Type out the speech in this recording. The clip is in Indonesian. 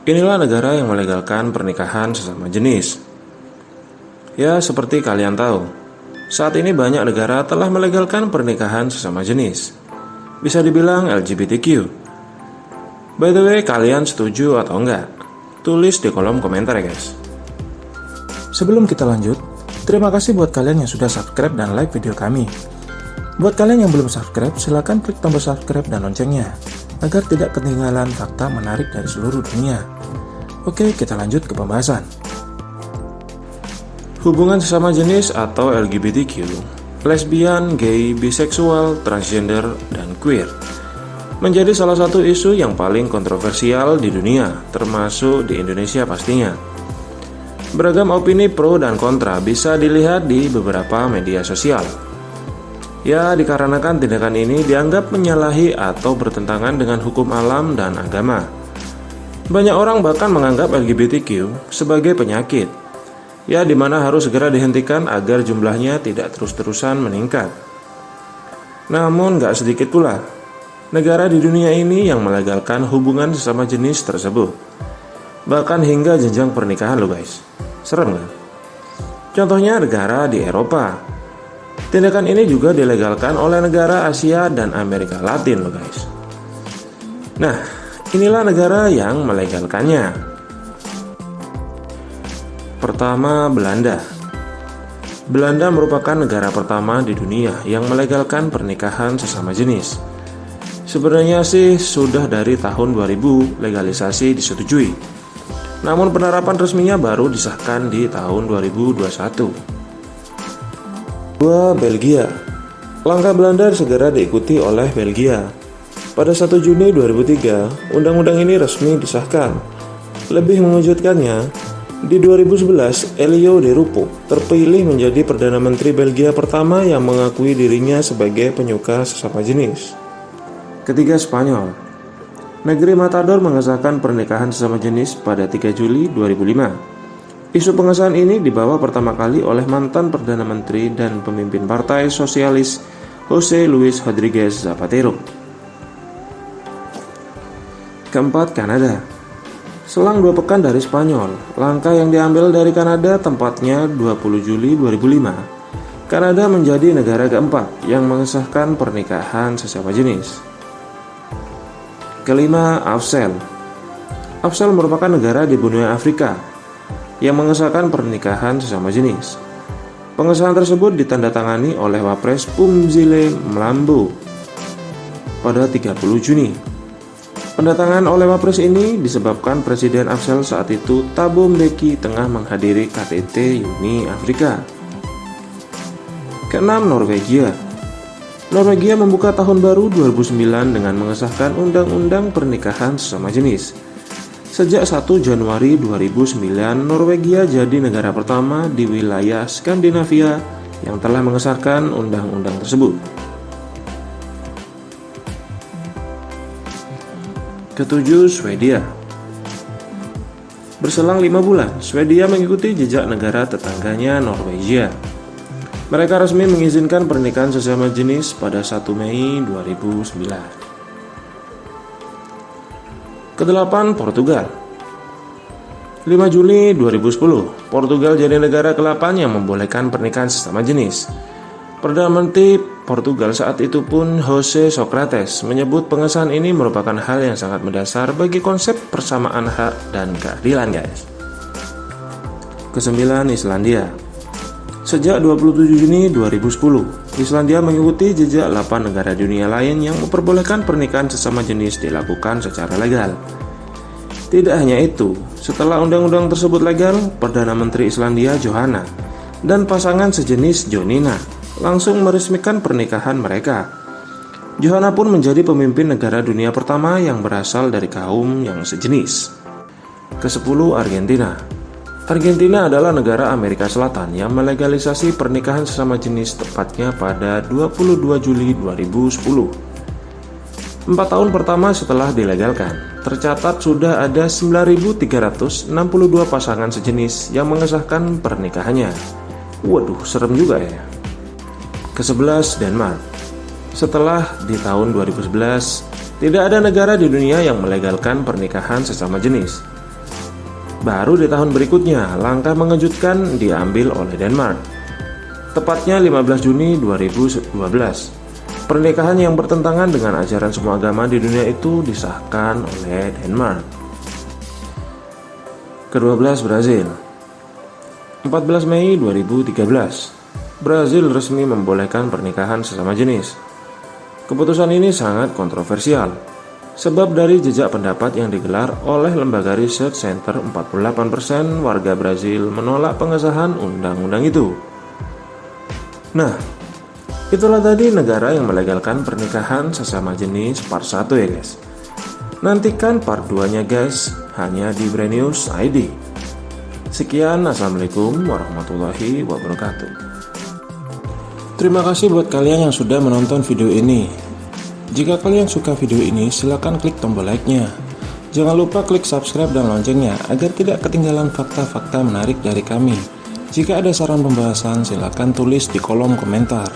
Inilah negara yang melegalkan pernikahan sesama jenis. Ya, seperti kalian tahu, saat ini banyak negara telah melegalkan pernikahan sesama jenis. Bisa dibilang LGBTQ. By the way, kalian setuju atau enggak? Tulis di kolom komentar ya guys. Sebelum kita lanjut, terima kasih buat kalian yang sudah subscribe dan like video kami. Buat kalian yang belum subscribe, silakan klik tombol subscribe dan loncengnya, agar tidak ketinggalan fakta menarik dari seluruh dunia. Oke, kita lanjut ke pembahasan. Hubungan sesama jenis atau LGBTQ, lesbian, gay, biseksual, transgender, dan queer menjadi salah satu isu yang paling kontroversial di dunia, termasuk di Indonesia pastinya. Beragam opini pro dan kontra bisa dilihat di beberapa media sosial. Ya, dikarenakan tindakan ini dianggap menyalahi atau bertentangan dengan hukum alam dan agama. Banyak orang bahkan menganggap LGBTQ sebagai penyakit, ya dimana harus segera dihentikan agar jumlahnya tidak terus-terusan meningkat. Namun gak sedikit pula negara di dunia ini yang melegalkan hubungan sesama jenis tersebut, bahkan hingga jenjang pernikahan loh guys. Serem kan? Contohnya negara di Eropa. Tindakan ini juga dilegalkan oleh negara Asia dan Amerika Latin loh guys. Nah, inilah negara yang melegalkannya. Pertama, Belanda. Belanda merupakan negara pertama di dunia yang melegalkan pernikahan sesama jenis. Sebenarnya sih sudah dari tahun 2000 legalisasi disetujui. Namun penerapan resminya baru disahkan di tahun 2021. 2. Belgia. Langkah Belanda segera diikuti oleh Belgia. Pada 1 Juni 2003, undang-undang ini resmi disahkan. Lebih mengejutkannya, di 2011, Elio Di Rupo terpilih menjadi Perdana Menteri Belgia pertama yang mengakui dirinya sebagai penyuka sesama jenis. Ketiga, Spanyol. Negeri Matador mengesahkan pernikahan sesama jenis pada 3 Juli 2005. Isu pengesahan ini dibawa pertama kali oleh mantan Perdana Menteri dan pemimpin Partai Sosialis José Luis Rodríguez Zapatero. Keempat, Kanada. Selang 2 pekan dari Spanyol, langkah yang diambil dari Kanada tempatnya 20 Juli 2005. Kanada menjadi negara keempat yang mengesahkan pernikahan sesama jenis. Kelima, AFSEL. AFSEL merupakan negara di benua Afrika yang mengesahkan pernikahan sesama jenis. Pengesahan tersebut ditandatangani oleh Wapres Pumzile Mlambo pada 30 Juni. Pendatangan oleh Wapres ini disebabkan Presiden AFSEL saat itu Thabo Mbeki tengah menghadiri KTT Uni Afrika. Keenam, Norwegia. Norwegia membuka tahun baru 2009 dengan mengesahkan Undang-Undang Pernikahan Sesama Jenis. Sejak 1 Januari 2009, Norwegia jadi negara pertama di wilayah Skandinavia yang telah mengesahkan undang-undang tersebut. Ketujuh, Swedia. Berselang 5 bulan, Swedia mengikuti jejak negara tetangganya Norwegia. Mereka resmi mengizinkan pernikahan sesama jenis pada 1 Mei 2009. Kedelapan, Portugal. 5 Juli 2010, Portugal jadi negara ke-8 yang membolehkan pernikahan sesama jenis. Perdana Menteri Portugal saat itu pun José Sócrates menyebut pengesahan ini merupakan hal yang sangat mendasar bagi konsep persamaan hak dan keadilan guys. Kesembilan, Islandia. Sejak 27 Juni 2010, Islandia mengikuti jejak 8 negara dunia lain yang memperbolehkan pernikahan sesama jenis dilakukan secara legal. Tidak hanya itu, setelah undang-undang tersebut legal, Perdana Menteri Islandia Johanna dan pasangan sejenis Jonina langsung meresmikan pernikahan mereka. Johanna pun menjadi pemimpin negara dunia pertama yang berasal dari kaum yang sejenis. Ke-10, Argentina. Argentina adalah negara Amerika Selatan yang melegalisasi pernikahan sesama jenis tepatnya pada 22 Juli 2010. 4 tahun pertama setelah dilegalkan, tercatat sudah ada 9.362 pasangan sejenis yang mengesahkan pernikahannya. Waduh, serem juga ya. Ke-11, Denmark. Setelah di tahun 2011, tidak ada negara di dunia yang melegalkan pernikahan sesama jenis. Baru di tahun berikutnya, langkah mengejutkan diambil oleh Denmark. Tepatnya 15 Juni 2012, pernikahan yang bertentangan dengan ajaran semua agama di dunia itu disahkan oleh Denmark. Ke-12, Brazil. 14 Mei 2013, Brazil resmi membolehkan pernikahan sesama jenis. Keputusan ini sangat kontroversial, sebab dari jejak pendapat yang digelar oleh lembaga Research Center, 48% warga Brazil menolak pengesahan undang-undang itu. Nah, itulah tadi negara yang melegalkan pernikahan sesama jenis part 1 ya guys. Nantikan part 2-nya guys, hanya di Brandnews ID. Sekian, assalamualaikum warahmatullahi wabarakatuh. Terima kasih buat kalian yang sudah menonton video ini. Jika kalian suka video ini, silakan klik tombol like-nya. Jangan lupa klik subscribe dan loncengnya agar tidak ketinggalan fakta-fakta menarik dari kami. Jika ada saran pembahasan, silakan tulis di kolom komentar.